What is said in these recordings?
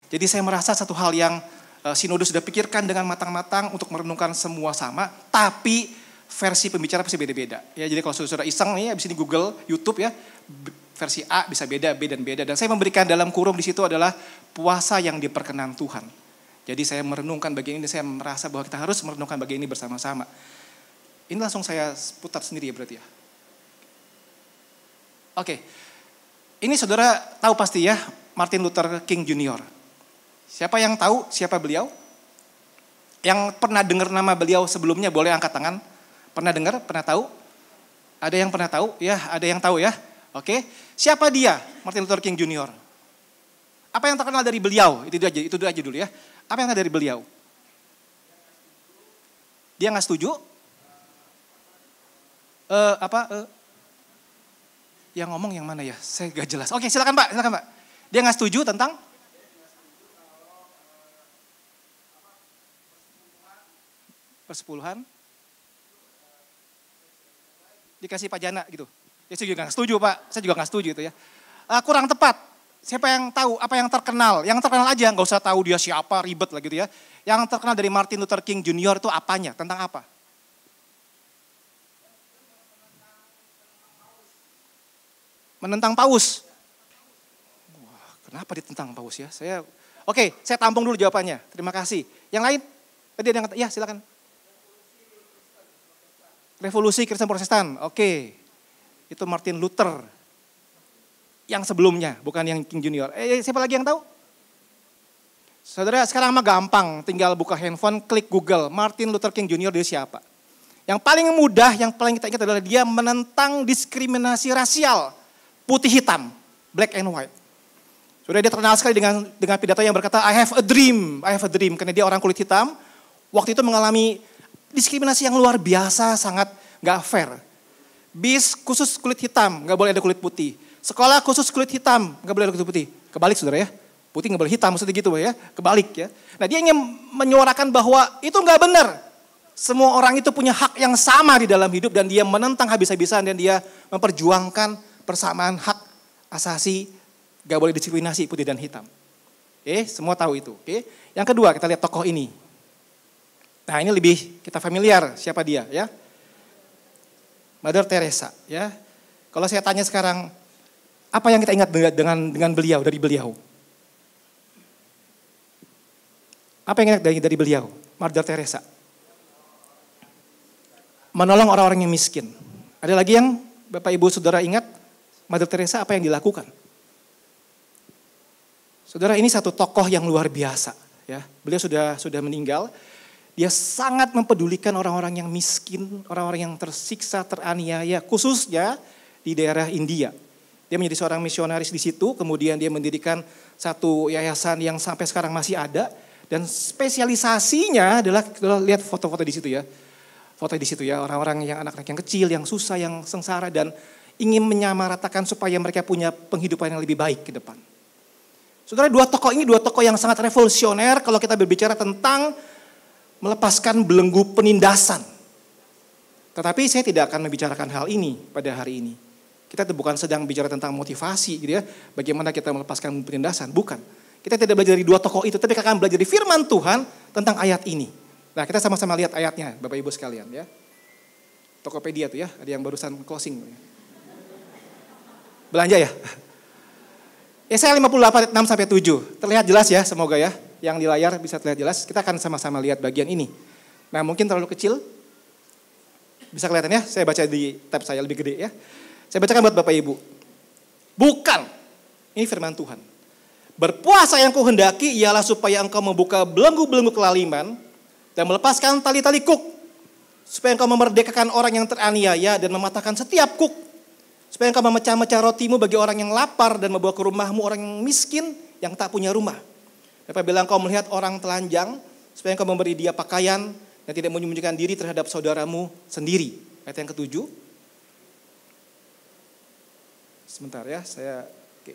Jadi saya merasa satu hal yang sinode sudah pikirkan dengan matang-matang untuk merenungkan semua sama, tapi versi pembicara pasti beda-beda. Ya, jadi kalau saudara iseng nih, habis ini Google, YouTube ya, versi A bisa beda, B dan beda. Dan saya memberikan dalam kurung di situ adalah puasa yang diperkenan Tuhan. Jadi saya merenungkan bagian ini, saya merasa bahwa kita harus merenungkan bagian ini bersama-sama. Ini langsung saya putar sendiri ya berarti ya. Oke, ini saudara tahu pasti ya, Martin Luther King Jr. Siapa yang tahu siapa beliau? Yang pernah dengar nama beliau sebelumnya boleh angkat tangan. Pernah dengar? Pernah tahu? Ada yang pernah tahu? Ya, ada yang tahu ya. Oke, siapa dia? Martin Luther King Jr. Apa yang terkenal dari beliau? Itu aja dulu ya. Apa yang terkenal dari beliau? Dia nggak setuju? Yang ngomong yang mana ya? Saya gak jelas. Oke, silakan Pak. Dia nggak setuju tentang? Persepuluhan? Dikasih pajana gitu. Ya saya juga gak setuju Pak, saya juga gak setuju itu ya. Kurang tepat, siapa yang tahu apa yang terkenal? Yang terkenal aja, gak usah tahu dia siapa, ribet lah gitu ya. Yang terkenal dari Martin Luther King Jr. itu apanya? Tentang apa? Menentang paus. Wah, kenapa ditentang paus ya? Oke, saya tampung dulu jawabannya, terima kasih. Yang lain? Tadi ada yang ya silakan. Revolusi Kristen Protestan, oke. Itu Martin Luther. Yang sebelumnya, bukan yang King Junior. Siapa lagi yang tahu? Saudara, sekarang mah gampang. Tinggal buka handphone, klik Google. Martin Luther King Junior dia siapa? Yang paling mudah, yang paling kita ingat adalah dia menentang diskriminasi rasial. Putih hitam, black and white. Saudara, dia terkenal sekali dengan pidato yang berkata, I have a dream. Karena dia orang kulit hitam. Waktu itu mengalami diskriminasi yang luar biasa, sangat gak fair. Bis khusus kulit hitam, gak boleh ada kulit putih. Sekolah khusus kulit hitam, gak boleh ada kulit putih. Kebalik saudara ya, putih gak boleh hitam, maksudnya gitu ya, kebalik ya. Nah dia ingin menyuarakan bahwa itu gak benar. Semua orang itu punya hak yang sama di dalam hidup dan dia menentang habis-habisan dan dia memperjuangkan persamaan hak asasi, gak boleh diskriminasi putih dan hitam. Oke, semua tahu itu. Oke. Yang kedua kita lihat tokoh ini. Nah ini lebih kita familiar siapa dia ya. Mother Teresa ya. Kalau saya tanya sekarang, apa yang kita ingat dengan beliau, dari beliau? Apa yang ingat dari beliau, Mother Teresa? Menolong orang-orang yang miskin. Ada lagi yang Bapak Ibu Saudara ingat, Mother Teresa apa yang dilakukan? Saudara, ini satu tokoh yang luar biasa ya. Beliau sudah meninggal. Dia sangat mempedulikan orang-orang yang miskin, orang-orang yang tersiksa, teraniaya, khususnya di daerah India. Dia menjadi seorang misionaris di situ, kemudian dia mendirikan satu yayasan yang sampai sekarang masih ada, dan spesialisasinya adalah lihat foto-foto di situ ya. Foto di situ ya, orang-orang yang anak-anak yang kecil, yang susah, yang sengsara, dan ingin menyamaratakan supaya mereka punya penghidupan yang lebih baik ke depan. Saudara, dua tokoh yang sangat revolusioner kalau kita berbicara tentang melepaskan belenggu penindasan. Tetapi saya tidak akan membicarakan hal ini pada hari ini. Kita bukan sedang bicara tentang motivasi gitu ya. Bagaimana kita melepaskan penindasan, bukan. Kita tidak belajar dari dua tokoh itu, tapi kita akan belajar dari firman Tuhan tentang ayat ini. Nah kita sama-sama lihat ayatnya Bapak Ibu sekalian ya. Tokopedia tuh ya, ada yang barusan closing. Belanja ya. Yesaya 58 6-7. Terlihat jelas ya, semoga ya. Yang di layar bisa terlihat jelas. Kita akan sama-sama lihat bagian ini. Nah mungkin terlalu kecil. Bisa kelihatan ya, saya baca di tab saya lebih gede ya. Saya bacakan buat Bapak Ibu. Bukan, ini firman Tuhan. Berpuasa yang kuhendaki ialah supaya engkau membuka belenggu-belenggu kelaliman dan melepaskan tali-tali kuk. Supaya engkau memerdekakan orang yang teraniaya dan mematahkan setiap kuk. Supaya engkau memecah-mecah rotimu bagi orang yang lapar dan membawa ke rumahmu orang yang miskin yang tak punya rumah. Apabila engkau melihat orang telanjang, supaya engkau memberi dia pakaian dan tidak menyembunyikan diri terhadap saudaramu sendiri. Ayat yang ke-7. Sebentar ya, oke.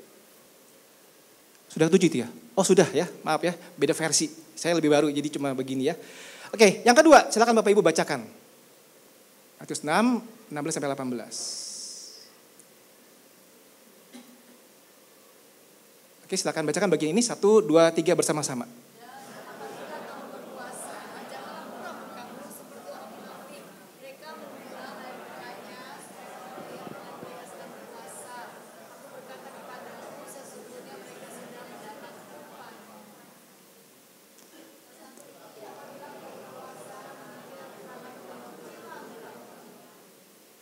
Sudah 7 itu ya? Oh sudah ya, maaf ya, beda versi. Saya lebih baru jadi cuma begini ya. Oke, yang kedua, silakan Bapak Ibu bacakan. Matius 6, 16-18. Oke, silakan bacakan bagian ini 1, 2, 3 bersama-sama.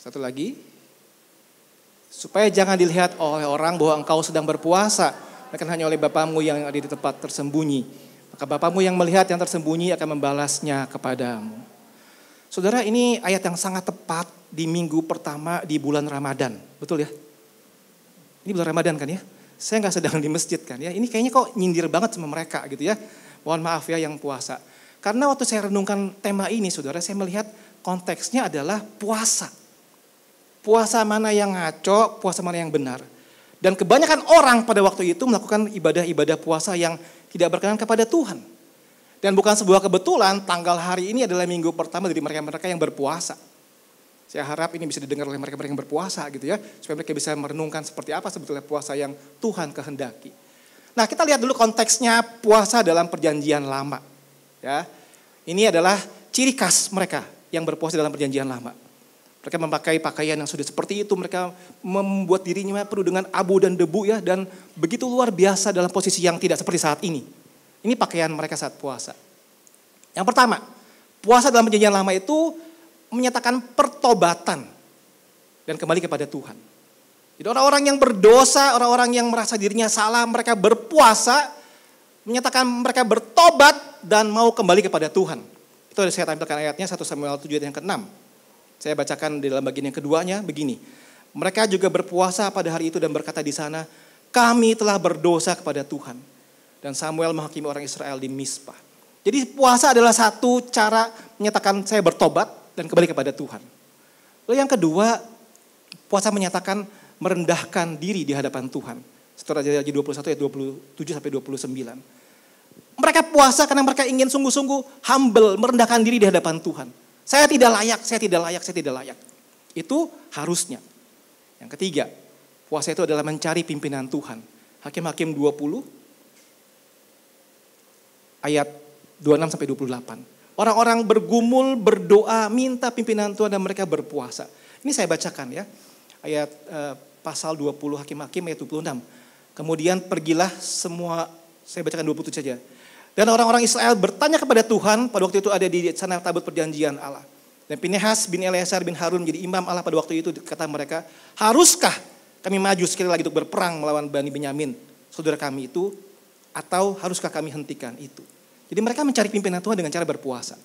Satu lagi. Supaya jangan dilihat oleh orang bahwa engkau sedang berpuasa, melainkan hanya oleh Bapamu yang ada di tempat tersembunyi. Maka Bapamu yang melihat yang tersembunyi akan membalasnya kepadamu. Saudara, ini ayat yang sangat tepat di minggu pertama di bulan Ramadan. Betul ya? Ini bulan Ramadan kan ya? Saya nggak sedang di masjid kan ya? Ini kayaknya kok nyindir banget sama mereka gitu ya. Mohon maaf ya yang puasa. Karena waktu saya renungkan tema ini saudara, saya melihat konteksnya adalah puasa. Puasa mana yang ngaco, puasa mana yang benar. Dan kebanyakan orang pada waktu itu melakukan ibadah-ibadah puasa yang tidak berkenan kepada Tuhan. Dan bukan sebuah kebetulan tanggal hari ini adalah minggu pertama dari mereka-mereka yang berpuasa. Saya harap ini bisa didengar oleh mereka-mereka yang berpuasa gitu ya. Supaya mereka bisa merenungkan seperti apa sebetulnya puasa yang Tuhan kehendaki. Nah, kita lihat dulu konteksnya puasa dalam perjanjian lama. Ya, ini adalah ciri khas mereka yang berpuasa dalam perjanjian lama. Mereka memakai pakaian yang sudah seperti itu. Mereka membuat dirinya penuh dengan abu dan debu ya. Dan begitu luar biasa dalam posisi yang tidak seperti saat ini. Ini pakaian mereka saat puasa. Yang pertama, puasa dalam perjanjian lama itu menyatakan pertobatan. Dan kembali kepada Tuhan. Jadi orang-orang yang berdosa, orang-orang yang merasa dirinya salah, mereka berpuasa. Menyatakan mereka bertobat dan mau kembali kepada Tuhan. Itu ada saya tampilkan ayatnya 1 Samuel 7 ayat yang ke-6. Saya bacakan di dalam bagian yang keduanya begini. Mereka juga berpuasa pada hari itu dan berkata di sana, kami telah berdosa kepada Tuhan. Dan Samuel menghakimi orang Israel di Mizpah. Jadi puasa adalah satu cara menyatakan saya bertobat dan kembali kepada Tuhan. Lalu yang kedua, puasa menyatakan merendahkan diri di hadapan Tuhan. Setelah Raja 21 ayat 27 sampai 29. Mereka puasa karena mereka ingin sungguh-sungguh humble, merendahkan diri di hadapan Tuhan. Saya tidak layak, saya tidak layak, saya tidak layak. Itu harusnya. Yang ketiga, puasa itu adalah mencari pimpinan Tuhan. Hakim-Hakim 20 ayat 26 sampai 28. Orang-orang bergumul, berdoa, minta pimpinan Tuhan dan mereka berpuasa. Ini saya bacakan ya. Ayat pasal 20 Hakim-Hakim ayat 26. Kemudian pergilah semua, saya bacakan 27 saja. Dan orang-orang Israel bertanya kepada Tuhan, pada waktu itu ada di sana tabut perjanjian Allah. Dan Pinehas bin Eleazar bin Harun menjadi imam Allah pada waktu itu, kata mereka, haruskah kami maju sekali lagi untuk berperang melawan Bani Benyamin, saudara kami itu, atau haruskah kami hentikan itu? Jadi mereka mencari pimpinan Tuhan dengan cara berpuasa.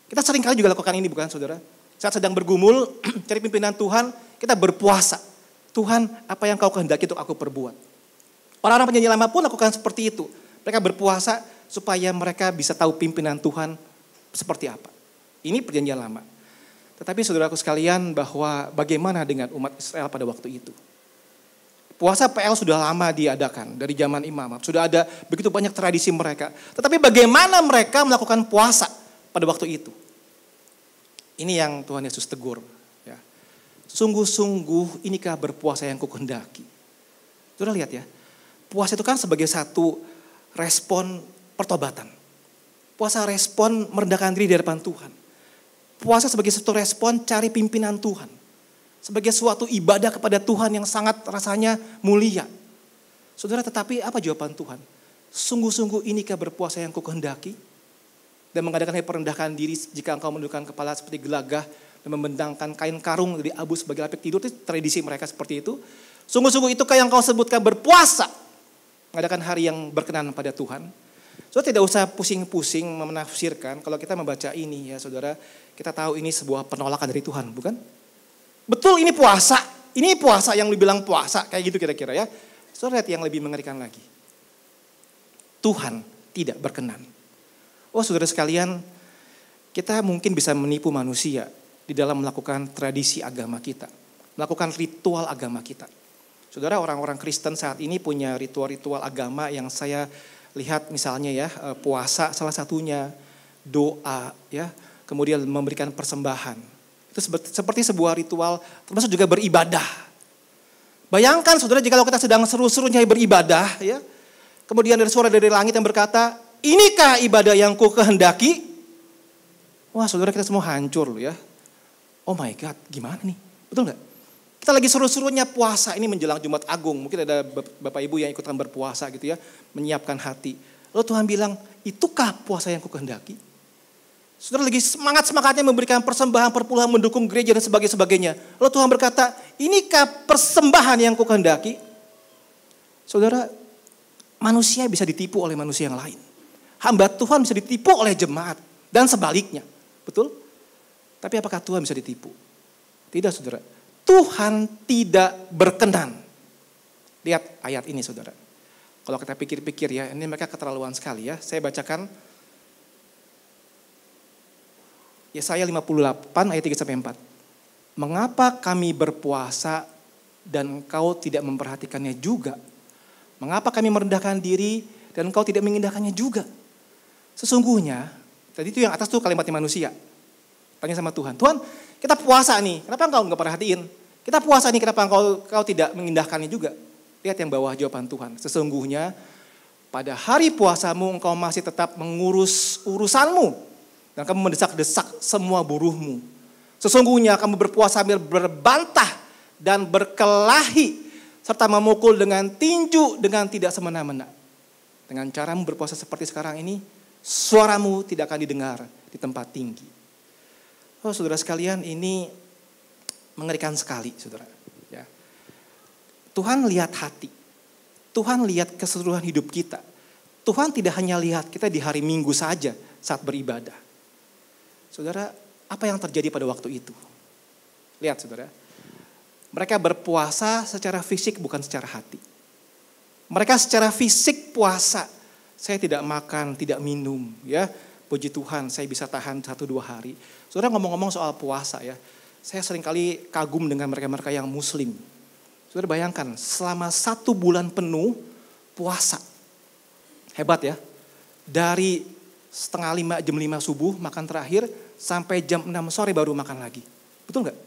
Kita sering kali juga lakukan ini bukan saudara? Saat sedang bergumul, cari pimpinan Tuhan, kita berpuasa. Tuhan, apa yang kau kehendaki untuk aku perbuat? Orang-orang perjanjian lama pun lakukan seperti itu. Mereka berpuasa supaya mereka bisa tahu pimpinan Tuhan seperti apa. Ini perjanjian lama. Tetapi saudaraku sekalian, bahwa bagaimana dengan umat Israel pada waktu itu? Puasa PL sudah lama diadakan dari zaman imam. Sudah ada begitu banyak tradisi mereka. Tetapi bagaimana mereka melakukan puasa pada waktu itu? Ini yang Tuhan Yesus tegur. Ya. Sungguh-sungguh inikah berpuasa yang kukehendaki. Saudara lihat ya. Puasa itu kan sebagai satu respon pertobatan. Puasa respon merendahkan diri di hadapan Tuhan. Puasa sebagai satu respon cari pimpinan Tuhan. Sebagai suatu ibadah kepada Tuhan yang sangat rasanya mulia. Saudara, tetapi apa jawaban Tuhan? Sungguh-sungguh inikah berpuasa yang kukehendaki? Dan mengadakan perendahkan diri jika engkau menundukkan kepala seperti gelagah dan membentangkan kain karung dari abu sebagai lapik tidur. Itu tradisi mereka seperti itu. Sungguh-sungguh itukah yang kau sebutkan berpuasa? Mengadakan hari yang berkenan pada Tuhan. Saudara tidak usah pusing-pusing menafsirkan. Kalau kita membaca ini ya saudara, kita tahu ini sebuah penolakan dari Tuhan, bukan? Betul ini puasa. Ini puasa yang dibilang puasa. Kayak gitu kira-kira ya. Saudara lihat yang lebih mengerikan lagi. Tuhan tidak berkenan. Oh saudara sekalian, kita mungkin bisa menipu manusia di dalam melakukan tradisi agama kita. Melakukan ritual agama kita. Saudara, orang-orang Kristen saat ini punya ritual-ritual agama yang saya lihat misalnya ya, puasa salah satunya, doa ya, kemudian memberikan persembahan. Itu seperti sebuah ritual, termasuk juga beribadah. Bayangkan saudara, jika kita sedang seru-serunya beribadah ya, Kemudian ada suara dari langit yang berkata, inikah ibadah yang ku kehendaki? Wah saudara, kita semua hancur loh ya. Oh my God, gimana nih? Betul gak? Kita lagi seru-serunya puasa ini menjelang Jumat Agung. Mungkin ada Bapak Ibu yang ikutan berpuasa gitu ya. Menyiapkan hati. Lalu Tuhan bilang, itukah puasa yang ku kehendaki? Saudara lagi semangat-semangatnya memberikan persembahan, perpuluhan, mendukung gereja dan sebagainya. Lalu Tuhan berkata, inikah persembahan yang ku kehendaki? Saudara, manusia bisa ditipu oleh manusia yang lain. Hamba Tuhan bisa ditipu oleh jemaat. Dan sebaliknya. Betul? Tapi apakah Tuhan bisa ditipu? Tidak saudara. Tuhan tidak berkenan. Lihat ayat ini saudara. Kalau kita pikir-pikir ya, ini mereka keterlaluan sekali ya. Saya bacakan Yesaya 58 ayat 3-4. Mengapa kami berpuasa dan engkau tidak memperhatikannya juga? Mengapa kami merendahkan diri dan engkau tidak mengindahkannya juga? Sesungguhnya, tadi itu yang atas tuh kalimatnya manusia. Tanya sama Tuhan, Tuhan kita puasa nih, kenapa engkau enggak perhatiin? Kita puasa nih, kenapa engkau tidak mengindahkannya juga? Lihat yang bawah jawaban Tuhan. Sesungguhnya pada hari puasamu engkau masih tetap mengurus urusanmu. Dan kamu mendesak-desak semua buruhmu. Sesungguhnya kamu berpuasa sambil berbantah dan berkelahi. Serta memukul dengan tinju dengan tidak semena-mena. Dengan caramu berpuasa seperti sekarang ini, suaramu tidak akan didengar di tempat tinggi. Oh saudara sekalian, ini mengerikan sekali saudara. Ya. Tuhan lihat hati. Tuhan lihat keseluruhan hidup kita. Tuhan tidak hanya lihat kita di hari Minggu saja saat beribadah. Saudara, apa yang terjadi pada waktu itu? Lihat saudara. Mereka berpuasa secara fisik bukan secara hati. Mereka secara fisik puasa. Saya tidak makan, tidak minum. Ya, puji Tuhan saya bisa tahan 1-2 hari. Saudara ngomong-ngomong soal puasa ya. Saya seringkali kagum dengan mereka-mereka yang muslim. Saudara bayangkan selama 1 bulan penuh puasa. Hebat ya. Dari setengah 5, jam 5 subuh makan terakhir. Sampai jam 6 sore baru makan lagi. Betul gak?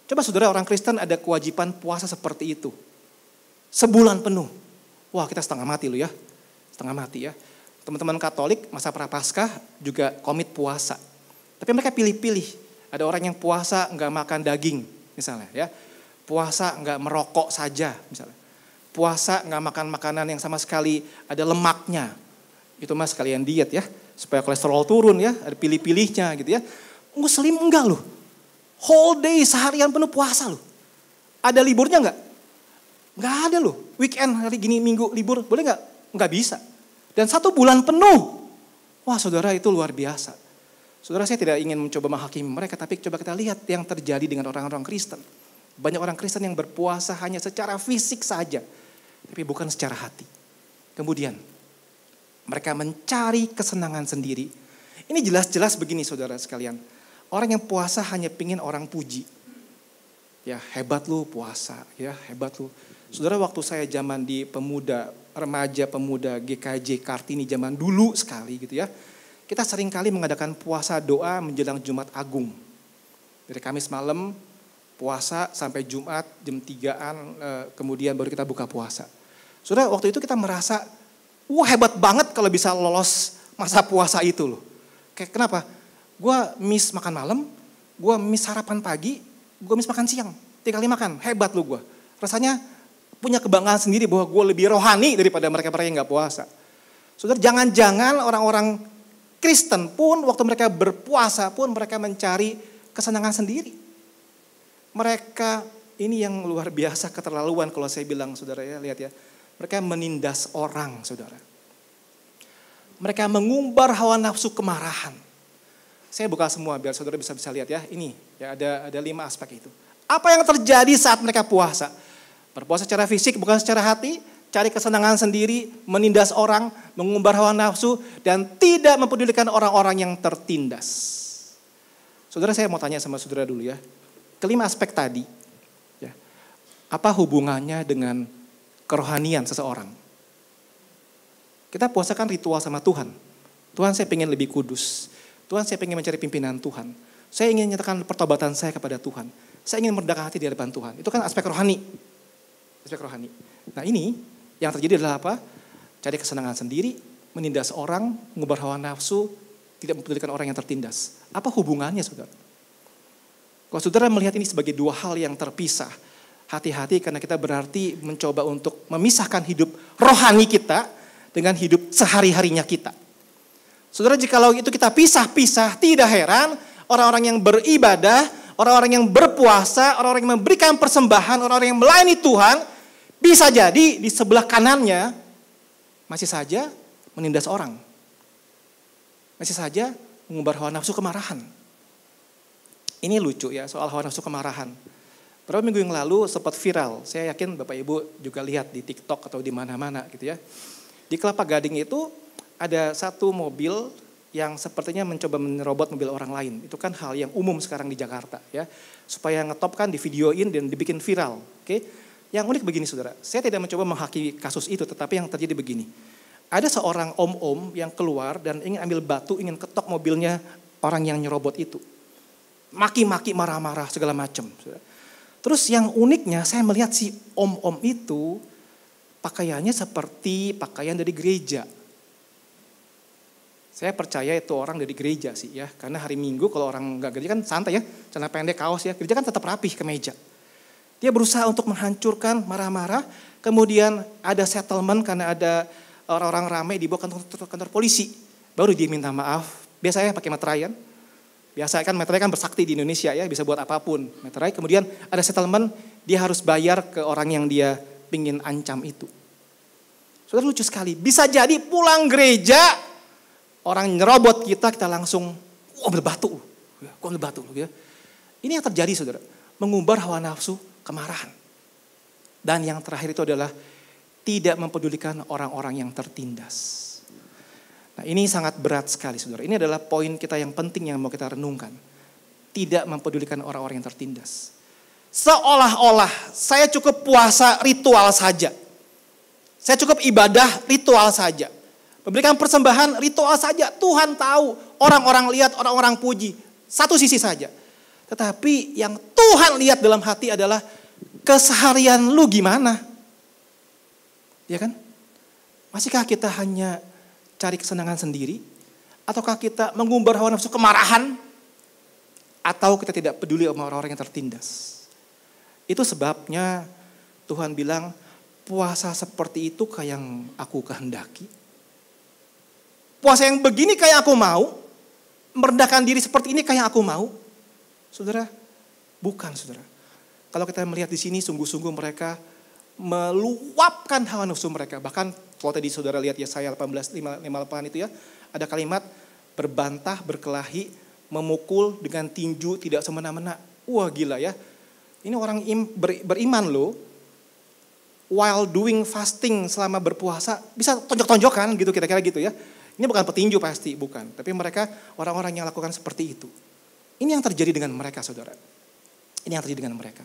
Coba saudara, orang Kristen ada kewajiban puasa seperti itu. Sebulan penuh. Wah kita setengah mati loh ya. Setengah mati ya. Teman-teman Katolik masa Prapaskah juga komit puasa. Tapi mereka pilih-pilih. Ada orang yang puasa enggak makan daging misalnya ya. Puasa enggak merokok saja misalnya. Puasa enggak makan makanan yang sama sekali ada lemaknya. Itu mas sekalian diet ya. Supaya kolesterol turun ya. Ada pilih-pilihnya gitu ya. Muslim enggak loh. Whole day seharian penuh puasa loh. Ada liburnya enggak? Enggak ada loh. Weekend hari gini minggu libur boleh enggak? Enggak bisa. Dan 1 bulan penuh. Wah saudara itu luar biasa. Saudara saya tidak ingin mencoba menghakimi mereka. Tapi coba kita lihat yang terjadi dengan orang-orang Kristen. Banyak orang Kristen yang berpuasa hanya secara fisik saja. Tapi bukan secara hati. Kemudian mereka mencari kesenangan sendiri. Ini jelas-jelas begini saudara sekalian. Orang yang puasa hanya pingin orang puji. Ya hebat lu puasa. Ya hebat lu. Saudara waktu saya zaman di remaja pemuda GKJ Kartini zaman dulu sekali gitu ya. Kita sering kali mengadakan puasa doa menjelang Jumat Agung. Dari Kamis malam puasa sampai Jumat jam 3-an kemudian baru kita buka puasa. Saudara waktu itu kita merasa wah hebat banget kalau bisa lolos masa puasa itu loh. Kayak kenapa? Gue miss makan malam, gue miss sarapan pagi, gue miss makan siang. 3 kali makan, hebat lu gue. Rasanya punya kebanggaan sendiri bahwa gue lebih rohani daripada mereka-mereka yang gak puasa. Saudara jangan-jangan orang-orang Kristen pun waktu mereka berpuasa pun mereka mencari kesenangan sendiri. Mereka ini yang luar biasa keterlaluan kalau saya bilang saudara ya, lihat ya. Mereka menindas orang saudara. Mereka mengumbar hawa nafsu kemarahan. Saya buka semua biar saudara bisa lihat ya. Ini ya ada 5 aspek itu. Apa yang terjadi saat mereka puasa? Berpuasa secara fisik bukan secara hati, cari kesenangan sendiri, menindas orang, mengumbar hawa nafsu, dan tidak mempedulikan orang-orang yang tertindas. Saudara saya mau tanya sama saudara dulu ya. Kelima aspek tadi, ya, apa hubungannya dengan kerohanian seseorang? Kita puasa kan ritual sama Tuhan. Tuhan saya pengen lebih kudus. Tuhan saya pengen mencari pimpinan Tuhan. Saya ingin menyatakan pertobatan saya kepada Tuhan. Saya ingin merendahkan hati di hadapan Tuhan. Itu kan aspek rohani. Aspek rohani. Nah ini yang terjadi adalah apa? cari kesenangan sendiri, menindas orang, mengubah hawa nafsu, tidak mempedulikan orang yang tertindas. Apa hubungannya saudara? Kalau saudara melihat ini sebagai dua hal yang terpisah, hati-hati karena kita berarti mencoba untuk memisahkan hidup rohani kita dengan hidup sehari-harinya kita. Saudara, jikalau itu kita pisah-pisah, tidak heran orang-orang yang beribadah, orang-orang yang berpuasa, orang-orang yang memberikan persembahan, orang-orang yang melayani Tuhan, bisa jadi di sebelah kanannya masih saja menindas orang. Masih saja mengumbar hawa nafsu kemarahan. Ini lucu ya soal hawa nafsu kemarahan. Beberapa minggu yang lalu sempat viral, saya yakin Bapak Ibu juga lihat di TikTok atau di mana-mana gitu ya. Di Kelapa Gading itu ada satu mobil yang sepertinya mencoba menyerobot mobil orang lain. Itu kan hal yang umum sekarang di Jakarta ya. Supaya ngetop kan di videoin dan dibikin viral. Oke. Yang unik begini saudara, saya tidak mencoba menghakimi kasus itu, tetapi yang terjadi begini. Ada seorang om-om yang keluar dan ingin ambil batu, ingin ketok mobilnya orang yang nyerobot itu. Maki-maki, marah-marah, segala macam. Terus yang uniknya saya melihat si om-om itu pakaiannya seperti pakaian dari gereja. Saya percaya itu orang dari gereja sih ya. Karena hari Minggu kalau orang nggak gereja kan santai ya. Celana pendek, kaos ya. Gereja kan tetap rapih ke meja. Dia berusaha untuk menghancurkan, marah-marah. Kemudian ada settlement karena ada orang-orang ramai dibawa kantor polisi. Baru dia minta maaf. Biasanya pakai meterai kan. Biasa kan meterai kan bersakti di Indonesia ya. Bisa buat apapun. Meterai kemudian ada settlement. Dia harus bayar ke orang yang dia pingin ancam itu. Saudara, lucu sekali. Bisa jadi pulang gereja. Orang nyerobot kita langsung ambil batu. Ambil batu. Ya. Ini yang terjadi saudara. Mengumbar hawa nafsu, kemarahan. Dan yang terakhir itu adalah tidak mempedulikan orang-orang yang tertindas. Nah ini sangat berat sekali saudara. Ini adalah poin kita yang penting yang mau kita renungkan. Tidak mempedulikan orang-orang yang tertindas. Seolah-olah saya cukup puasa ritual saja. Saya cukup ibadah ritual saja. Memberikan persembahan ritual saja. Tuhan tahu, orang-orang lihat, orang-orang puji. Satu sisi saja. Tetapi yang Tuhan lihat dalam hati adalah keseharian lu gimana? Ya kan? Masihkah kita hanya cari kesenangan sendiri? Ataukah kita mengumbar hawa nafsu kemarahan? Atau kita tidak peduli sama orang-orang yang tertindas? Itu sebabnya Tuhan bilang, puasa seperti itu kayak yang aku kehendaki. Puasa yang begini kayak aku mau, merendahkan diri seperti ini kayak aku mau. Saudara, bukan saudara. Kalau kita melihat di sini sungguh-sungguh mereka meluapkan hawa nafsu mereka. Bahkan kalau tadi saudara lihat Yesaya 18:58 itu ya, ada kalimat berbantah, berkelahi, memukul dengan tinju tidak semena-mena. Wah gila ya. Ini orang beriman loh. While doing fasting selama berpuasa bisa tonjok-tonjokan gitu kira-kira gitu ya. Ini bukan petinju pasti, bukan. Tapi mereka orang-orang yang lakukan seperti itu. Ini yang terjadi dengan mereka, saudara. Ini yang terjadi dengan mereka.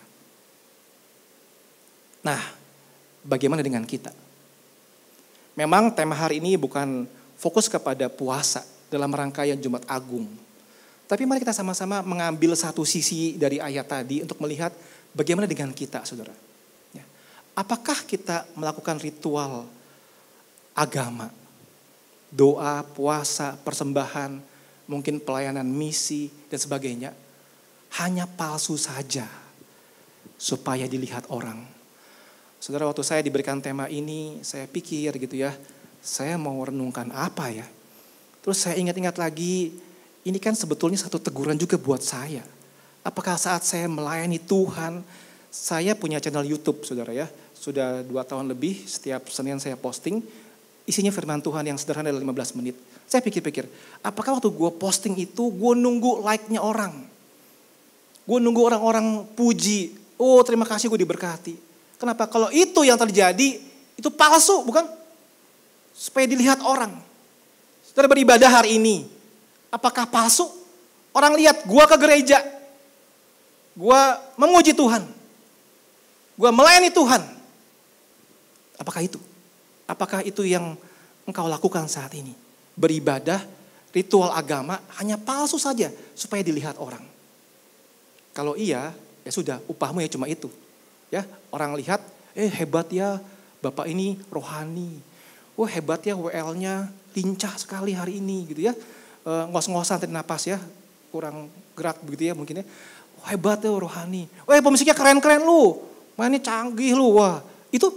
Nah, bagaimana dengan kita? Memang tema hari ini bukan fokus kepada puasa dalam rangkaian Jumat Agung. Tapi mari kita sama-sama mengambil satu sisi dari ayat tadi untuk melihat bagaimana dengan kita, saudara. Ya. Apakah kita melakukan ritual agama? Doa, puasa, persembahan, mungkin pelayanan misi dan sebagainya. Hanya palsu saja supaya dilihat orang. Saudara, waktu saya diberikan tema ini, saya pikir gitu ya, saya mau renungkan apa ya. Terus saya ingat-ingat lagi, ini kan sebetulnya satu teguran juga buat saya. Apakah saat saya melayani Tuhan, saya punya channel YouTube saudara ya. Sudah 2 tahun lebih, setiap Senin saya posting. Isinya firman Tuhan yang sederhana dalam 15 menit. Saya pikir-pikir, apakah waktu gue posting itu, gue nunggu like-nya orang. Gue nunggu orang-orang puji. Oh terima kasih gue diberkati. Kenapa? Kalau itu yang terjadi, itu palsu bukan? Supaya dilihat orang. Saudara beribadah hari ini, apakah palsu? Orang lihat gue ke gereja. Gue memuji Tuhan. Gue melayani Tuhan. Apakah itu? Apakah itu yang engkau lakukan saat ini? Beribadah, ritual agama hanya palsu saja supaya dilihat orang. Kalau iya, ya sudah upahmu ya cuma itu. Ya, orang lihat, hebat ya, Bapak ini rohani. wah hebat ya WL-nya, lincah sekali hari ini gitu ya. Ngos-ngosan tarik napas ya, kurang gerak begitu ya mungkin ya. Wah hebat ya rohani. Wah pemusiknya keren-keren lu, mainnya canggih lu. Wah itu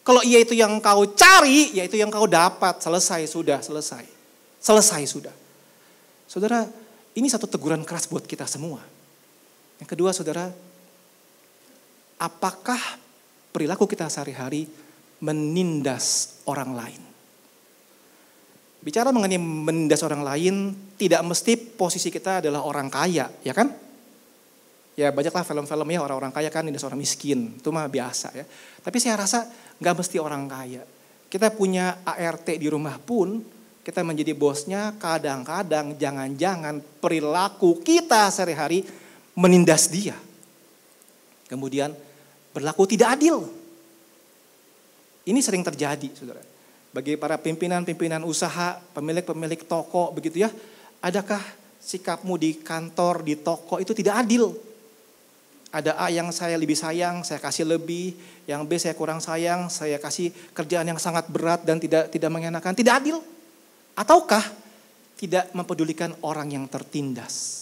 kalau iya itu yang kau cari, ya itu yang kau dapat. Selesai sudah, selesai. Selesai sudah. Saudara, ini satu teguran keras buat kita semua. Yang kedua saudara, apakah perilaku kita sehari-hari menindas orang lain? Bicara mengenai menindas orang lain, tidak mesti posisi kita adalah orang kaya, ya kan? Ya banyaklah film-filmnya orang-orang kaya kan nindas orang miskin, itu mah biasa ya. Tapi saya rasa gak mesti orang kaya. Kita punya ART di rumah pun, kita menjadi bosnya, kadang-kadang jangan-jangan perilaku kita sehari-hari menindas dia. Kemudian berlaku tidak adil. Ini sering terjadi, saudara. Bagi para pimpinan-pimpinan usaha, pemilik-pemilik toko begitu ya. Adakah sikapmu di kantor, di toko itu tidak adil? Ada A yang saya lebih sayang, saya kasih lebih. Yang B saya kurang sayang, saya kasih kerjaan yang sangat berat dan tidak mengenakan. Tidak adil. Ataukah tidak mempedulikan orang yang tertindas?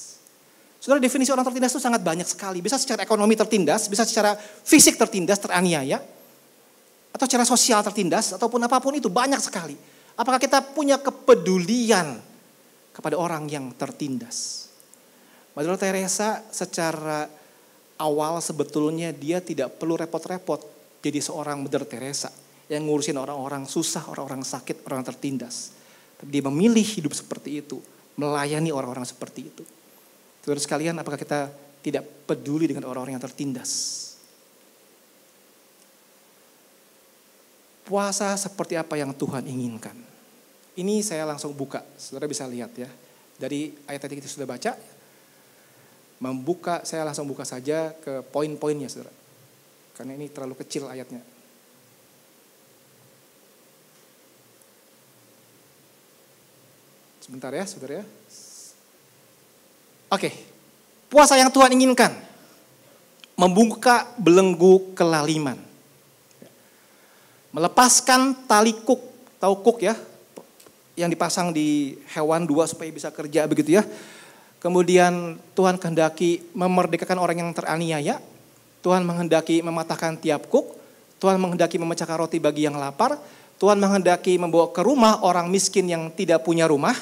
Saudara, definisi orang tertindas itu sangat banyak sekali. Bisa secara ekonomi tertindas, bisa secara fisik tertindas, teraniaya. Atau secara sosial tertindas, ataupun apapun itu banyak sekali. Apakah kita punya kepedulian kepada orang yang tertindas? Mother Teresa secara awal sebetulnya dia tidak perlu repot-repot jadi seorang Mother Teresa yang ngurusin orang-orang susah, orang-orang sakit, orang tertindas. Tapi dia memilih hidup seperti itu, melayani orang-orang seperti itu. Saudara sekalian, apakah kita tidak peduli dengan orang-orang yang tertindas? Puasa seperti apa yang Tuhan inginkan? Ini saya langsung buka, saudara bisa lihat ya. Dari ayat tadi kita sudah baca, saya langsung buka saja ke poin-poinnya saudara. Karena ini terlalu kecil ayatnya. Sebentar ya saudara ya. Oke, puasa yang Tuhan inginkan. Membuka belenggu kelaliman. Melepaskan tali kuk, tahu kuk ya, yang dipasang di hewan dua supaya bisa kerja begitu ya. Kemudian Tuhan kehendaki memerdekakan orang yang teraniaya. Tuhan menghendaki mematahkan tiap kuk. Tuhan menghendaki memecahkan roti bagi yang lapar. Tuhan menghendaki membawa ke rumah orang miskin yang tidak punya rumah.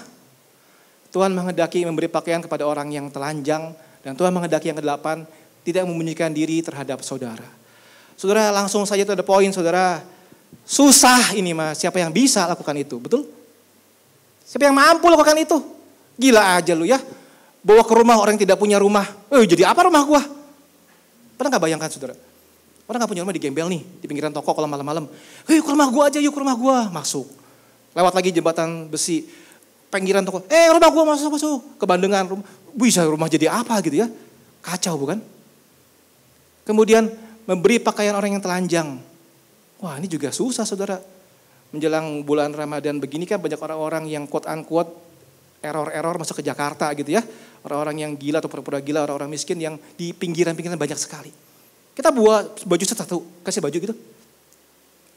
Tuhan menghendaki memberi pakaian kepada orang yang telanjang. Dan Tuhan menghendaki yang ke-8, tidak memunyikan diri terhadap saudara. Saudara, langsung saja itu ada poin saudara. Susah ini mas, siapa yang bisa lakukan itu, betul? Siapa yang mampu lakukan itu? Gila aja lu ya, bawa ke rumah orang yang tidak punya rumah. Jadi apa rumah gua? Pernah gak bayangkan saudara? Orang gak punya rumah di gembel nih, di pinggiran toko kalau malam-malam. Ke rumah gua aja, yuk ke rumah gua. Masuk. Lewat lagi jembatan besi, pinggiran toko. Rumah gua masuk. Kebandengan, bisa rumah jadi apa gitu ya? Kacau bukan? Kemudian memberi pakaian orang yang telanjang. Wah ini juga susah saudara. Menjelang bulan Ramadan begini kan banyak orang-orang yang quote unquote error masuk ke Jakarta gitu ya. Orang-orang yang gila atau pura-pura gila, orang-orang miskin yang di pinggiran-pinggiran banyak sekali. Kita buat baju satu, kasih baju gitu.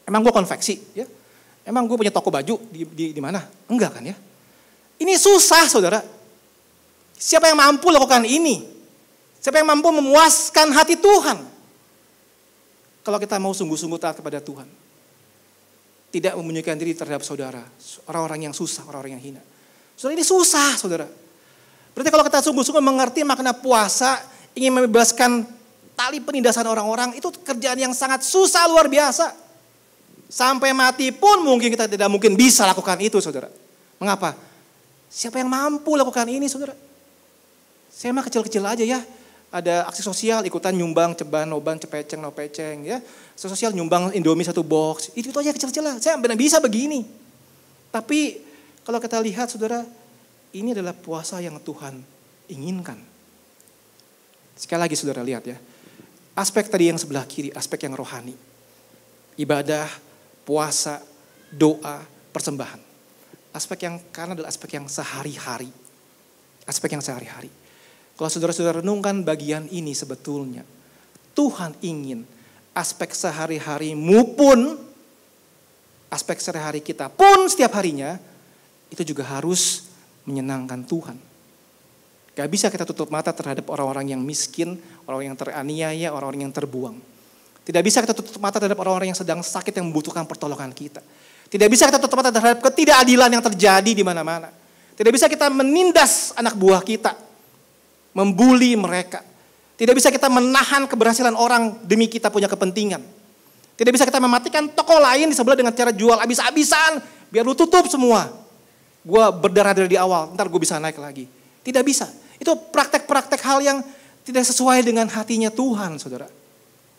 Emang gue konveksi ya? Emang gue punya toko baju di mana? Enggak kan ya? Ini susah saudara. Siapa yang mampu lakukan ini? Siapa yang mampu memuaskan hati Tuhan? Kalau kita mau sungguh-sungguh taat kepada Tuhan. Tidak memunyikan diri terhadap saudara. Orang-orang yang susah, orang-orang yang hina. Saudara ini susah saudara. Berarti kalau kita sungguh-sungguh mengerti makna puasa. Ingin membebaskan tali penindasan orang-orang. Itu kerjaan yang sangat susah luar biasa. Sampai mati pun mungkin kita tidak mungkin bisa lakukan itu saudara. Mengapa? Siapa yang mampu lakukan ini saudara? Saya mah kecil-kecil aja ya. Ada aksi sosial, ikutan nyumbang, ceban, noban, cepeceng, no peceng. Ya. Aksi sosial nyumbang Indomie 1 box. Itu aja kecil-kecil lah. Saya benar bisa begini. Tapi kalau kita lihat saudara, ini adalah puasa yang Tuhan inginkan. Sekali lagi saudara lihat ya. Aspek tadi yang sebelah kiri, aspek yang rohani. Ibadah, puasa, doa, persembahan. Aspek yang kanan adalah aspek yang sehari-hari. Aspek yang sehari-hari. Kalau saudara-saudara renungkan bagian ini sebetulnya. Tuhan ingin aspek sehari-harimu pun aspek sehari-hari kita pun setiap harinya, itu juga harus menyenangkan Tuhan. Gak bisa kita tutup mata terhadap orang-orang yang miskin, orang-orang yang teraniaya, orang-orang yang terbuang. Tidak bisa kita tutup mata terhadap orang-orang yang sedang sakit yang membutuhkan pertolongan kita. Tidak bisa kita tutup mata terhadap ketidakadilan yang terjadi di mana-mana. Tidak bisa kita menindas anak buah kita, membuli mereka. Tidak bisa kita menahan keberhasilan orang demi kita punya kepentingan. Tidak bisa kita mematikan toko lain di sebelah dengan cara jual habis-habisan, biar lu tutup semua. Gue berdarah dari awal, ntar gue bisa naik lagi. Tidak bisa. Itu praktek-praktek hal yang tidak sesuai dengan hatinya Tuhan, saudara.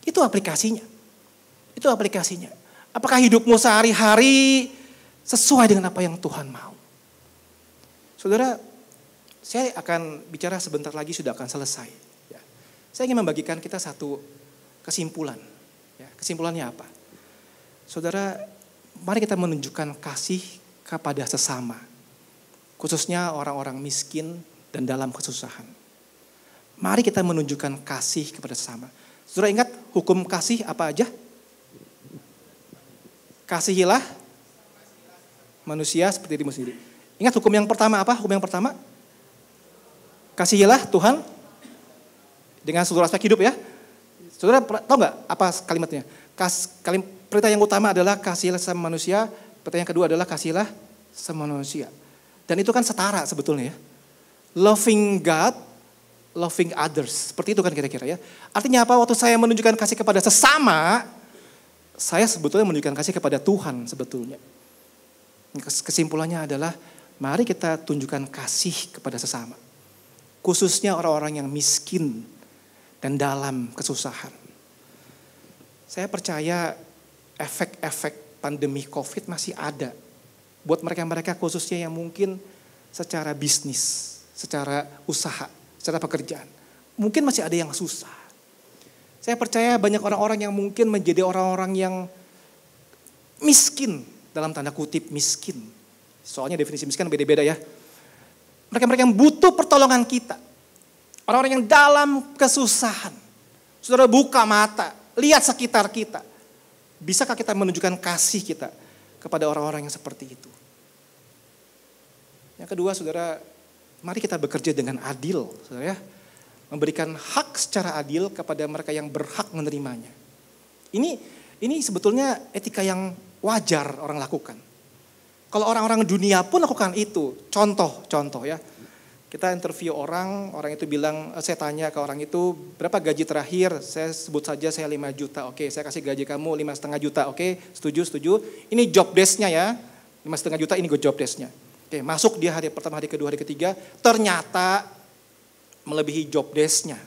Itu aplikasinya. Itu aplikasinya. Apakah hidupmu sehari-hari sesuai dengan apa yang Tuhan mau? Saudara, saya akan bicara sebentar lagi sudah akan selesai. Ya. Saya ingin membagikan kita satu kesimpulan. Ya, kesimpulannya apa? Saudara, mari kita menunjukkan kasih kepada sesama. Khususnya orang-orang miskin dan dalam kesusahan. Mari kita menunjukkan kasih kepada sesama. Saudara ingat hukum kasih apa aja? Kasihilah manusia seperti dirimu sendiri. Ingat hukum yang pertama apa? Hukum yang pertama? Kasihilah Tuhan dengan seluruh aspek hidup ya. Saudara tahu nggak apa kalimatnya? Perintah yang utama adalah kasihilah sama manusia. Perintah yang kedua adalah kasihilah sama manusia. Dan itu kan setara sebetulnya ya. Loving God, loving others. Seperti itu kan kira-kira ya. Artinya apa? Waktu saya menunjukkan kasih kepada sesama, saya sebetulnya menunjukkan kasih kepada Tuhan sebetulnya. Kesimpulannya adalah mari kita tunjukkan kasih kepada sesama. Khususnya orang-orang yang miskin dan dalam kesusahan. Saya percaya efek-efek pandemi COVID masih ada. Buat mereka-mereka khususnya yang mungkin secara bisnis, secara usaha, secara pekerjaan. Mungkin masih ada yang susah. Saya percaya banyak orang-orang yang mungkin menjadi orang-orang yang miskin, dalam tanda kutip miskin. Soalnya definisi miskin beda-beda ya. Mereka-mereka yang butuh pertolongan kita. Orang-orang yang dalam kesusahan. Saudara buka mata, lihat sekitar kita. Bisakah kita menunjukkan kasih kita kepada orang-orang yang seperti itu? Yang kedua, saudara, mari kita bekerja dengan adil, saudara ya. Memberikan hak secara adil kepada mereka yang berhak menerimanya. Ini sebetulnya etika yang wajar orang lakukan. Kalau orang-orang dunia pun lakukan itu, contoh ya. Kita interview orang itu bilang, saya tanya ke orang itu, berapa gaji terakhir? Saya sebut saja saya 5 juta, oke saya kasih gaji kamu 5,5 juta, oke setuju. Ini job desk-nya ya, 5,5 juta ini job desk-nya. Oke, masuk dia hari pertama, hari kedua, hari ketiga, ternyata melebihi job desk-nya.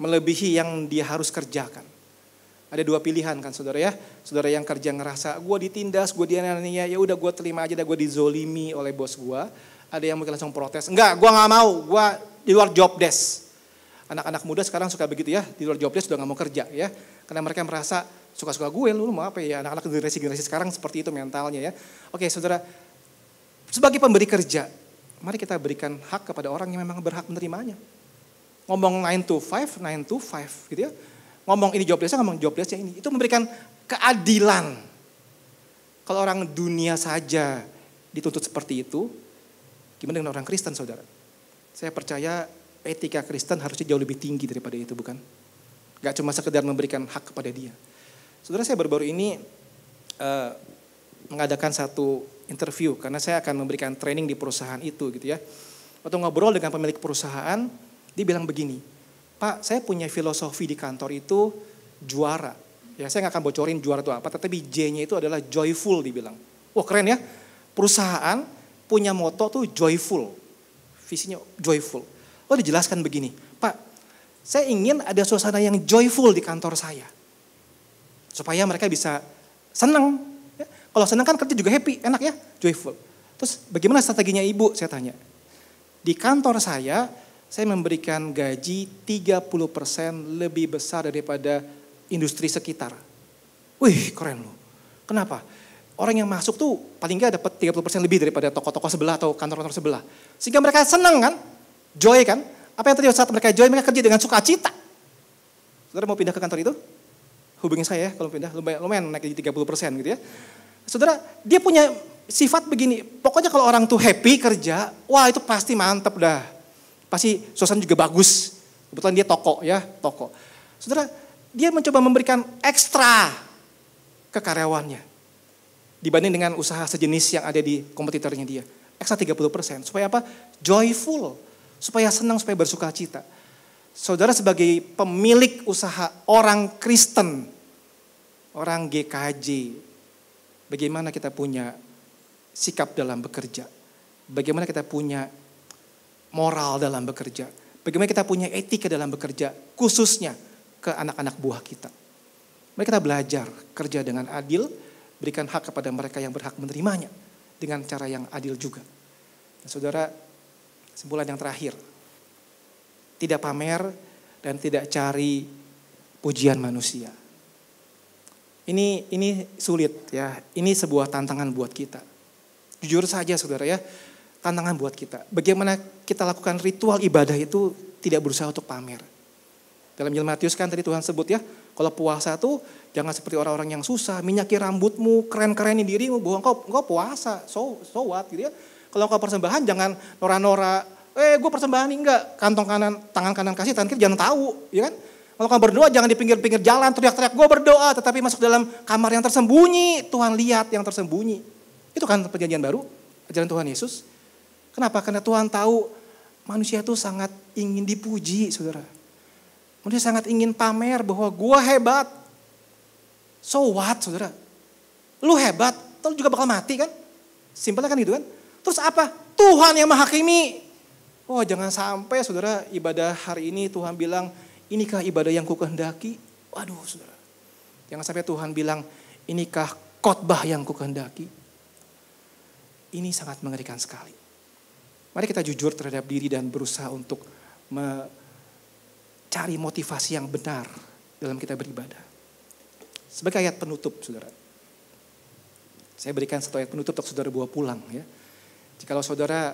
Melebihi yang dia harus kerjakan. Ada dua pilihan kan saudara ya. Saudara yang kerja ngerasa, gue ditindas, gue dianiaya, ya udah gue terima aja, gue dizolimi oleh bos gue. Ada yang mungkin langsung protes, enggak gue gak mau, gue di luar job desk. Anak-anak muda sekarang suka begitu ya, di luar job desk sudah gak mau kerja ya. Karena mereka merasa, suka-suka gue, lu mau apa ya, anak-anak generasi sekarang seperti itu mentalnya ya. Oke saudara, sebagai pemberi kerja, mari kita berikan hak kepada orang yang memang berhak menerimanya. Ngomong 9 to 5 gitu ya. Ngomong ini job desk-nya, ngomong job desk-nya ini. Itu memberikan keadilan. Kalau orang dunia saja dituntut seperti itu, gimana dengan orang Kristen saudara? Saya percaya etika Kristen harusnya jauh lebih tinggi daripada itu bukan? Gak cuma sekedar memberikan hak kepada dia. Saudara saya baru-baru ini mengadakan satu interview karena saya akan memberikan training di perusahaan itu gitu ya. Waktu ngobrol dengan pemilik perusahaan, dia bilang begini, Pak saya punya filosofi di kantor itu juara. Ya saya gak akan bocorin juara itu apa, tetapi J-nya itu adalah joyful dibilang. Wah keren ya, perusahaan punya moto tuh joyful, visinya joyful. Lalu dijelaskan begini, Pak, saya ingin ada suasana yang joyful di kantor saya. Supaya mereka bisa senang. Ya. Kalau senang kan kerja juga happy, enak ya, joyful. Terus bagaimana strateginya ibu, saya tanya. Di kantor saya memberikan gaji 30% lebih besar daripada industri sekitar. Wih keren loh, kenapa? Orang yang masuk tuh paling nggak dapat 30% lebih daripada toko-toko sebelah atau kantor-kantor sebelah. Sehingga mereka senang kan, joy kan. Apa yang terjadi saat mereka joy, mereka kerja dengan sukacita. Saudara mau pindah ke kantor itu? Hubungi saya ya kalau pindah, lumayan naik jadi 30% gitu ya. Saudara, dia punya sifat begini. Pokoknya kalau orang tuh happy kerja, wah itu pasti mantep dah. Pasti suasana juga bagus. Kebetulan dia toko ya, toko. Saudara, dia mencoba memberikan ekstra ke karyawannya. Dibanding dengan usaha sejenis yang ada di kompetitornya dia. Ekstra 30%. Supaya apa? Joyful. Supaya senang, supaya bersuka cita. Saudara sebagai pemilik usaha orang Kristen, orang GKJ, bagaimana kita punya sikap dalam bekerja? Bagaimana kita punya moral dalam bekerja? Bagaimana kita punya etika dalam bekerja? Khususnya ke anak-anak buah kita. Mari kita belajar kerja dengan adil, berikan hak kepada mereka yang berhak menerimanya dengan cara yang adil juga. Nah, saudara, kesimpulan yang terakhir. Tidak pamer dan tidak cari pujian manusia. Ini sulit ya. Ini sebuah tantangan buat kita. Jujur saja saudara ya, tantangan buat kita. Bagaimana kita lakukan ritual ibadah itu tidak berusaha untuk pamer. Dalam Injil Matius kan tadi Tuhan sebut ya, kalau puasa tuh jangan seperti orang-orang yang susah, minyaki rambutmu, keren-kerenin dirimu, bahwa engkau puasa, so what gitu ya. Kalau engkau persembahan jangan nora-nora, gue persembahan nih enggak, kantong kanan, tangan kanan kasih, tangan kiri jangan tahu, ya kan. Kalau kamu berdoa jangan di pinggir-pinggir jalan teriak-teriak gue berdoa, tetapi masuk dalam kamar yang tersembunyi, Tuhan lihat yang tersembunyi. Itu kan perjanjian baru, ajaran Tuhan Yesus. Kenapa? Karena Tuhan tahu manusia itu sangat ingin dipuji, saudara. Manusia sangat ingin pamer bahwa gue hebat. So what, saudara? Lu hebat, lu juga bakal mati kan? Simpelnya kan gitu kan? Terus apa? Tuhan yang menghakimi. Oh jangan sampai saudara ibadah hari ini Tuhan bilang, inikah ibadah yang kukehendaki? Waduh saudara. Jangan sampai Tuhan bilang, inikah khotbah yang kukehendaki? Ini sangat mengerikan sekali. Mari kita jujur terhadap diri dan berusaha untuk mencari motivasi yang benar dalam kita beribadah. Sebagai ayat penutup saudara. Saya berikan satu ayat penutup untuk saudara bawa pulang ya. Jikalau saudara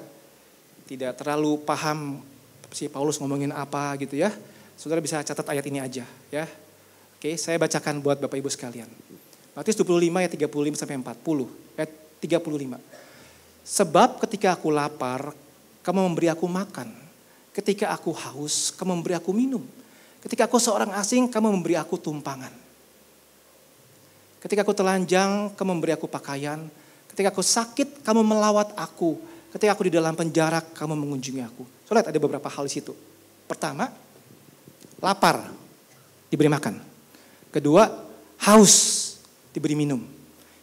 tidak terlalu paham si Paulus ngomongin apa gitu ya. Saudara bisa catat ayat ini aja ya. Oke, saya bacakan buat Bapak Ibu sekalian. Matius 25 ayat 35 sampai 40. Ayat 35. Sebab ketika aku lapar, kamu memberi aku makan. Ketika aku haus, kamu memberi aku minum. Ketika aku seorang asing, kamu memberi aku tumpangan. Ketika aku telanjang, kamu memberi aku pakaian. Ketika aku sakit, kamu melawat aku. Ketika aku di dalam penjara, kamu mengunjungi aku. So, lihat ada beberapa hal di situ. Pertama, lapar, diberi makan. Kedua, haus, diberi minum.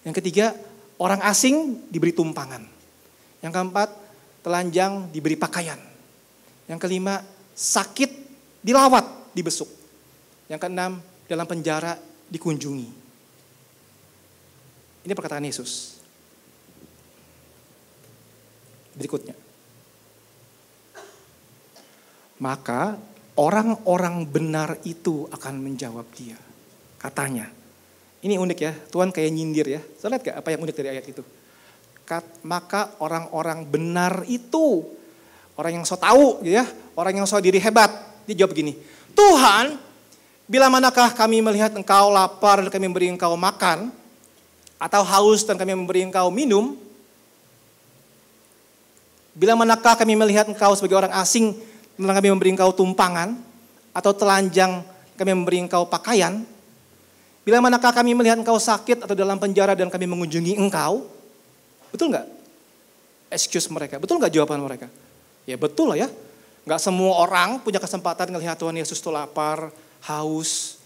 Yang ketiga, orang asing diberi tumpangan. Yang keempat, telanjang diberi pakaian. Yang kelima, sakit dilawat, dibesuk. Yang keenam, dalam penjara dikunjungi. Ini perkataan Yesus. Berikutnya. Maka orang-orang benar itu akan menjawab dia. Katanya. Ini unik ya, Tuhan kayak nyindir ya. Saya lihat gak apa yang unik dari ayat itu? Maka orang-orang benar itu, orang yang so tahu gitu ya, orang yang so diri hebat. Dia jawab begini, Tuhan, bila manakah kami melihat engkau lapar dan kami memberi engkau makan, atau haus dan kami memberi engkau minum? Bila manakah kami melihat engkau sebagai orang asing dan kami memberi engkau tumpangan, atau telanjang kami memberi engkau pakaian? Bila manakah kami melihat engkau sakit atau dalam penjara dan kami mengunjungi engkau? Betul nggak? Excuse mereka, betul nggak jawaban mereka? Ya betul lah ya. Nggak semua orang punya kesempatan melihat Tuhan Yesus itu lapar, haus.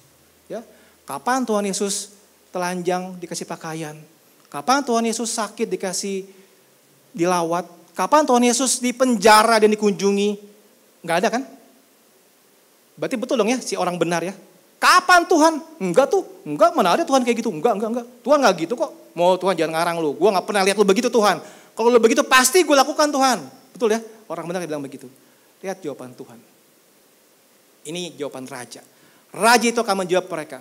Ya, kapan Tuhan Yesus telanjang dikasih pakaian? Kapan Tuhan Yesus sakit dikasih dilawat? Kapan Tuhan Yesus di penjara dan dikunjungi? Nggak ada kan? Berarti betul dong ya si orang benar ya. Kapan Tuhan? Enggak tuh, enggak, mana ada Tuhan kayak gitu? Enggak. Tuhan nggak gitu kok. Mau Tuhan jangan ngarang lu. Gue nggak pernah lihat lu begitu Tuhan. Kalau lu begitu pasti gue lakukan Tuhan. Betul ya? Orang benar yang bilang begitu. Lihat jawaban Tuhan. Ini jawaban raja. Raja itu akan menjawab mereka.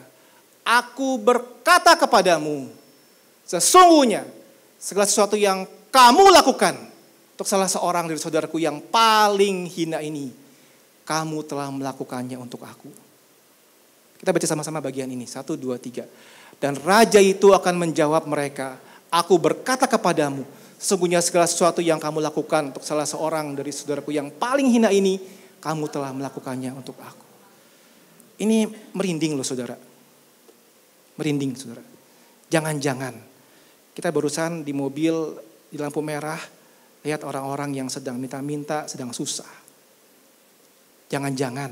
Aku berkata kepadamu, sesungguhnya segala sesuatu yang kamu lakukan untuk salah seorang dari saudaraku yang paling hina ini, kamu telah melakukannya untuk aku. Kita baca sama-sama bagian ini. 1, 2, 3. Dan raja itu akan menjawab mereka, Aku berkata kepadamu, sesungguhnya segala sesuatu yang kamu lakukan untuk salah seorang dari saudaraku yang paling hina ini, kamu telah melakukannya untuk aku. Ini merinding loh saudara. Merinding saudara. Jangan-jangan kita barusan di mobil di lampu merah, lihat orang-orang yang sedang minta-minta, sedang susah. Jangan-jangan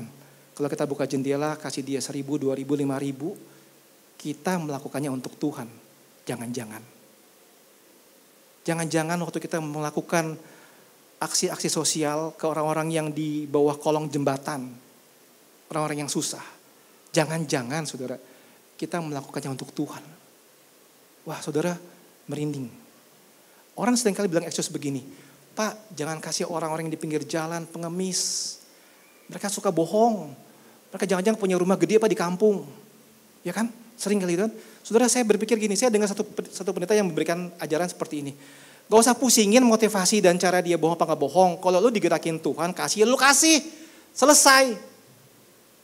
kalau kita buka jendela, kasih dia 1.000, 2.000, 5.000, kita melakukannya untuk Tuhan. Jangan-jangan. Jangan-jangan waktu kita melakukan aksi-aksi sosial ke orang-orang yang di bawah kolong jembatan, orang-orang yang susah. Jangan-jangan saudara, kita melakukannya untuk Tuhan. Wah saudara, merinding. Orang seringkali bilang eksos begini, Pak jangan kasih orang-orang yang di pinggir jalan, pengemis. Mereka suka bohong. Mereka jangan-jangan punya rumah gede apa di kampung. Ya kan? Sering kali itu kan. Saudara saya berpikir gini, saya dengar satu pendeta yang memberikan ajaran seperti ini. Gak usah pusingin motivasi dan cara dia bohong apa gak bohong. Kalau lu digerakin Tuhan, kasih, lu kasih. Selesai.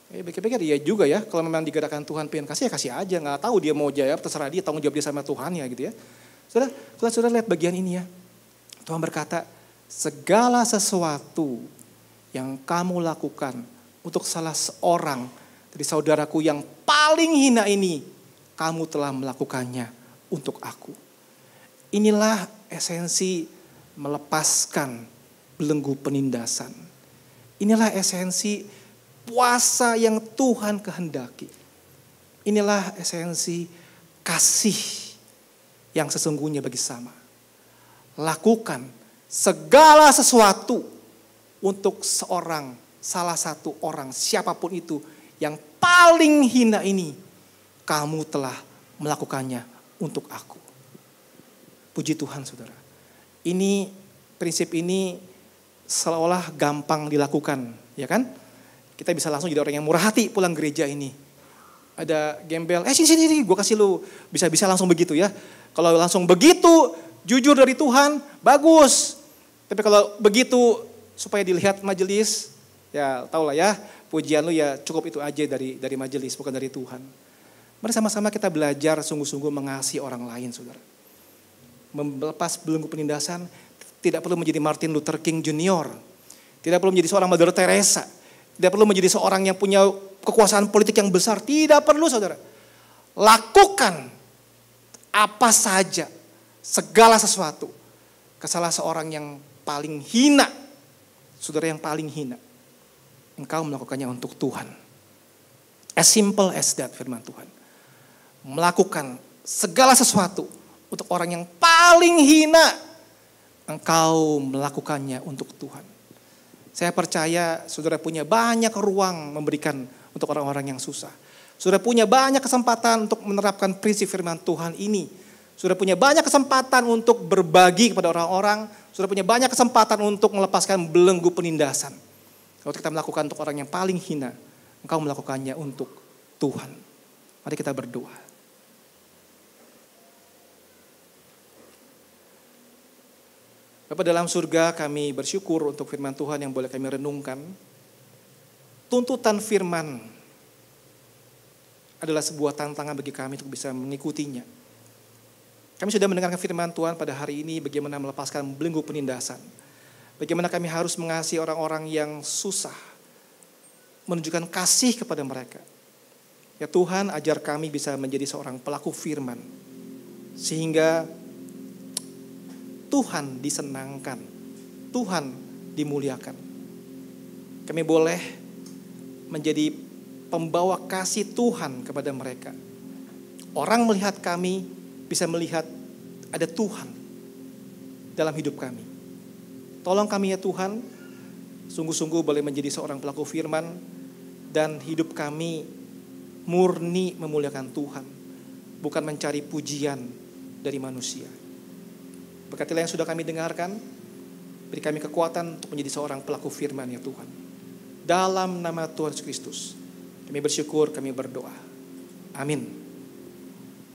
Pikir-pikir iya juga ya. Kalau memang digerakkan Tuhan pengen kasih ya kasih aja. Gak tahu dia mau jawab, terserah dia, tanggung jawab dia sama Tuhan ya gitu ya. Saudara, kalau saudara lihat bagian ini ya. Tuhan berkata, segala sesuatu yang kamu lakukan untuk salah seorang dari saudaraku yang paling hina ini, kamu telah melakukannya untuk aku. Inilah esensi melepaskan belenggu penindasan. Inilah esensi puasa yang Tuhan kehendaki. Inilah esensi kasih yang sesungguhnya bagi sama. Lakukan segala sesuatu untuk salah satu orang, siapapun itu yang paling hina ini, kamu telah melakukannya untuk aku. Puji Tuhan saudara. Ini prinsip ini seolah gampang dilakukan, ya kan? Kita bisa langsung jadi orang yang murah hati pulang gereja ini. Ada gembel, sini, gue kasih lu. Bisa langsung begitu ya. Kalau langsung begitu, jujur dari Tuhan, bagus. Tapi kalau begitu supaya dilihat majelis, ya tau lah ya, pujian lu ya cukup itu aja dari majelis, bukan dari Tuhan. Mari sama-sama kita belajar sungguh-sungguh mengasihi orang lain saudara. Melepas belenggu penindasan, tidak perlu menjadi Martin Luther King Jr. Tidak perlu menjadi seorang Mother Teresa. Tidak perlu menjadi seorang yang punya kekuasaan politik yang besar. Tidak perlu saudara. Lakukan apa saja, segala sesuatu ke salah seorang yang paling hina. Saudara yang paling hina. Engkau melakukannya untuk Tuhan. As simple as that firman Tuhan. Melakukan segala sesuatu untuk orang yang paling hina. Engkau melakukannya untuk Tuhan. Saya percaya saudara punya banyak ruang memberikan untuk orang-orang yang susah. Saudara punya banyak kesempatan untuk menerapkan prinsip firman Tuhan ini. Saudara punya banyak kesempatan untuk berbagi kepada orang-orang. Saudara punya banyak kesempatan untuk melepaskan belenggu penindasan. Kalau kita melakukan untuk orang yang paling hina, engkau melakukannya untuk Tuhan. Mari kita berdoa. Bapa dalam surga, kami bersyukur untuk firman Tuhan yang boleh kami renungkan. Tuntutan firman adalah sebuah tantangan bagi kami untuk bisa mengikutinya. Kami sudah mendengarkan firman Tuhan pada hari ini bagaimana melepaskan belenggu penindasan. Bagaimana kami harus mengasihi orang-orang yang susah. Menunjukkan kasih kepada mereka. Ya Tuhan, ajar kami bisa menjadi seorang pelaku firman. Sehingga Tuhan disenangkan, Tuhan dimuliakan. Kami boleh menjadi pembawa kasih Tuhan kepada mereka. Orang melihat kami bisa melihat ada Tuhan dalam hidup kami. Tolong kami ya Tuhan, sungguh-sungguh boleh menjadi seorang pelaku firman dan hidup kami murni memuliakan Tuhan, bukan mencari pujian dari manusia. Berkatilah yang sudah kami dengarkan, beri kami kekuatan untuk menjadi seorang pelaku firman ya Tuhan. Dalam nama Tuhan Yesus Kristus, kami bersyukur, kami berdoa. Amin.